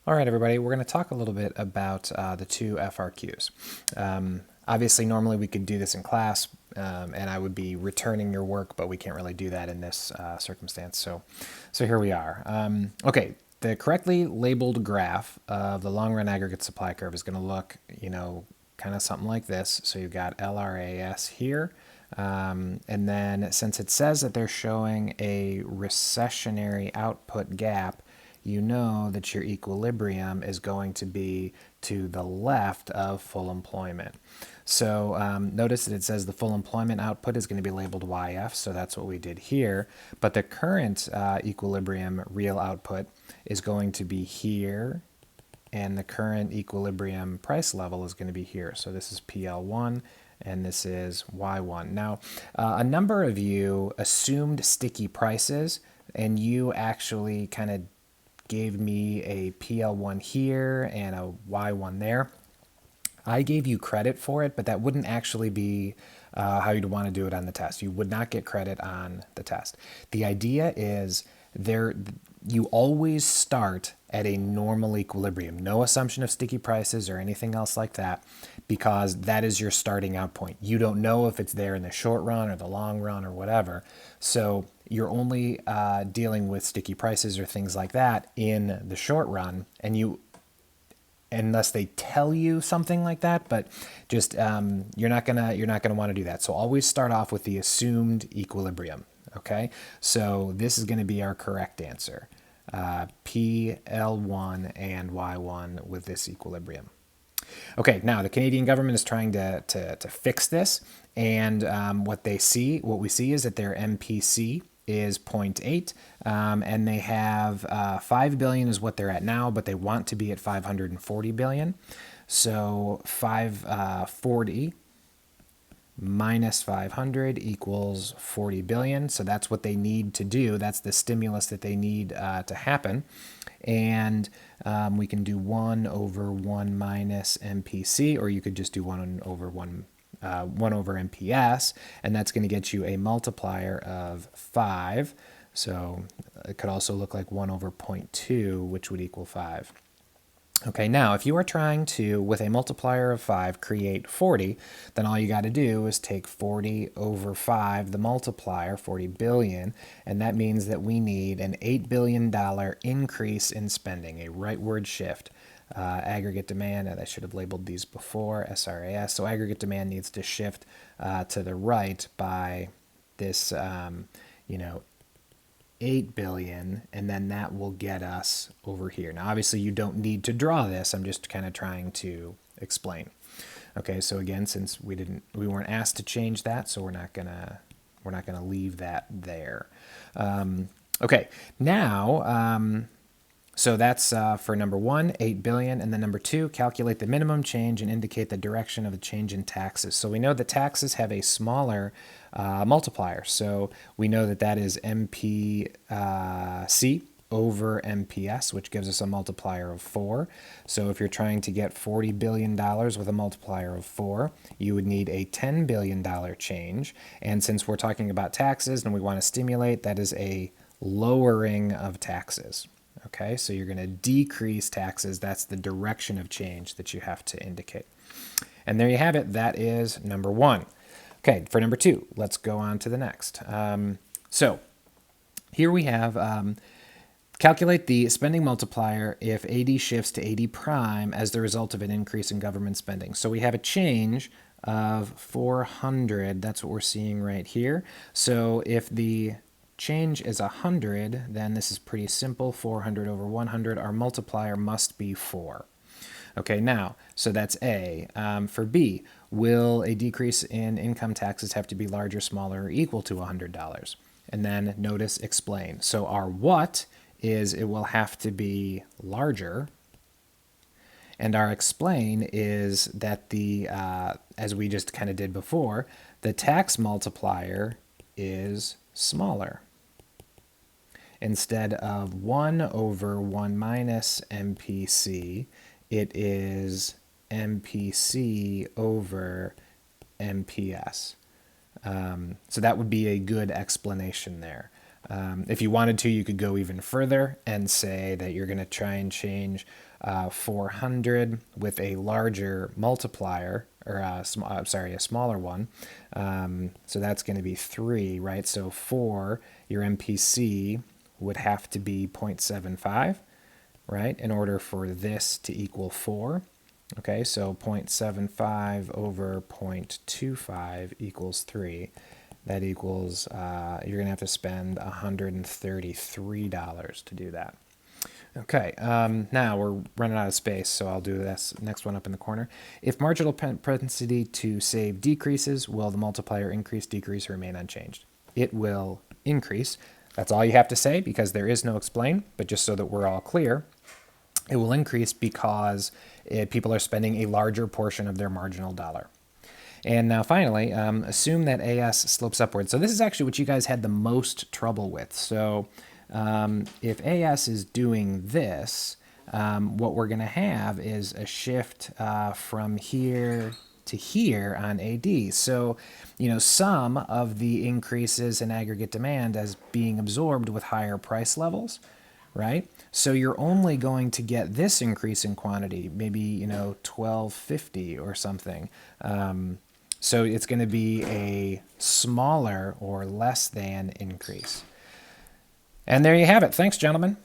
All right, everybody, we're going to talk a little bit about the two FRQs. Obviously, normally we could do this in class, and I would be returning your work, but we can't really do that in this circumstance. So here we are. Okay, the correctly labeled graph of the long-run aggregate supply curve is going to look, kind of something like this. So you've got LRAS here. And then since it says that they're showing a recessionary output gap, you know that your equilibrium is going to be to the left of full employment. So notice that it says the full employment output is going to be labeled YF, so that's what we did here. But the current equilibrium real output is going to be here, and the current equilibrium price level is going to be here. So this is PL1 and this is Y1. Now, a number of you assumed sticky prices, and you actually kind of gave me a PL1 here and a Y1 there. I gave you credit for it, but that wouldn't actually be how you'd want to do it on the test. You would not get credit on the test. The idea is you always start at a normal equilibrium. No assumption of sticky prices or anything else like that, because that is your starting out point. You don't know if it's there in the short run or the long run or whatever. So you're only dealing with sticky prices or things like that in the short run, and unless they tell you something like that, but just you're not gonna want to do that. So always start off with the assumed equilibrium. Okay, so this is going to be our correct answer. PL1 and Y1 with this equilibrium. Okay, now the Canadian government is trying to fix this, and what we see is that their MPC is 0.8, and they have 5 billion is what they're at now, but they want to be at 540 billion. So 540 minus 500 equals 40 billion. So that's what they need to do. That's the stimulus that they need to happen. And we can do 1 over 1 minus MPC, or you could just do 1 over MPS, and that's going to get you a multiplier of 5. So it could also look like 1 over 0.2, which would equal 5. Okay, now if you are trying to, with a multiplier of 5, create 40, then all you got to do is take 40 over 5, the multiplier, 40 billion, and that means that we need an $8 billion increase in spending, a rightward shift. Aggregate demand, and I should have labeled these before, SRAS, so aggregate demand needs to shift to the right by this, 8 billion, and then that will get us over here. Now, obviously, you don't need to draw this. I'm just kind of trying to explain. Okay, so again, since we weren't asked to change that, so we're not gonna leave that there. Okay, now. So that's for number 1, 8 billion, and then number 2, calculate the minimum change and indicate the direction of the change in taxes. So we know that taxes have a smaller multiplier, so we know that that is MPC over MPS, which gives us a multiplier of 4. So if you're trying to get $40 billion with a multiplier of 4, you would need a $10 billion change, and since we're talking about taxes and we want to stimulate, that is a lowering of taxes. Okay, so you're going to decrease taxes. That's the direction of change that you have to indicate. And there you have it. That is number 1. Okay, for number 2, let's go on to the next. So here we have calculate the spending multiplier if AD shifts to AD prime as the result of an increase in government spending. So we have a change of 400. That's what we're seeing right here. So if the change is 100, then this is pretty simple. 400 over 100, our multiplier must be 4. Okay, now, so that's A. For B, will a decrease in income taxes have to be larger, smaller, or equal to $100? And then notice explain. So our what is it will have to be larger, and our explain is that the, as we just kind of did before, the tax multiplier is smaller. Instead of 1 over 1 minus MPC, it is MPC over MPS. So that would be a good explanation there. If you wanted to, you could go even further and say that you're going to try and change 400 with a larger multiplier, or a smaller one. So that's going to be 3, right? So 4, your MPC would have to be 0.75, right, in order for this to equal 4. Okay, so 0.75 over 0.25 equals 3. That equals, you're going to have to spend $133 to do that. Okay, now we're running out of space, so I'll do this next one up in the corner. If marginal propensity to save decreases, will the multiplier increase, decrease, or remain unchanged? It will increase. That's all you have to say because there is no explain, but just so that we're all clear, it will increase because people are spending a larger portion of their marginal dollar. And now finally, assume that AS slopes upward. So this is actually what you guys had the most trouble with. So if AS is doing this, what we're going to have is a shift from here to here on AD. So, some of the increases in aggregate demand as being absorbed with higher price levels, right? So you're only going to get this increase in quantity, maybe, 1250 or something. So it's going to be a smaller or less than increase. And there you have it. Thanks, gentlemen.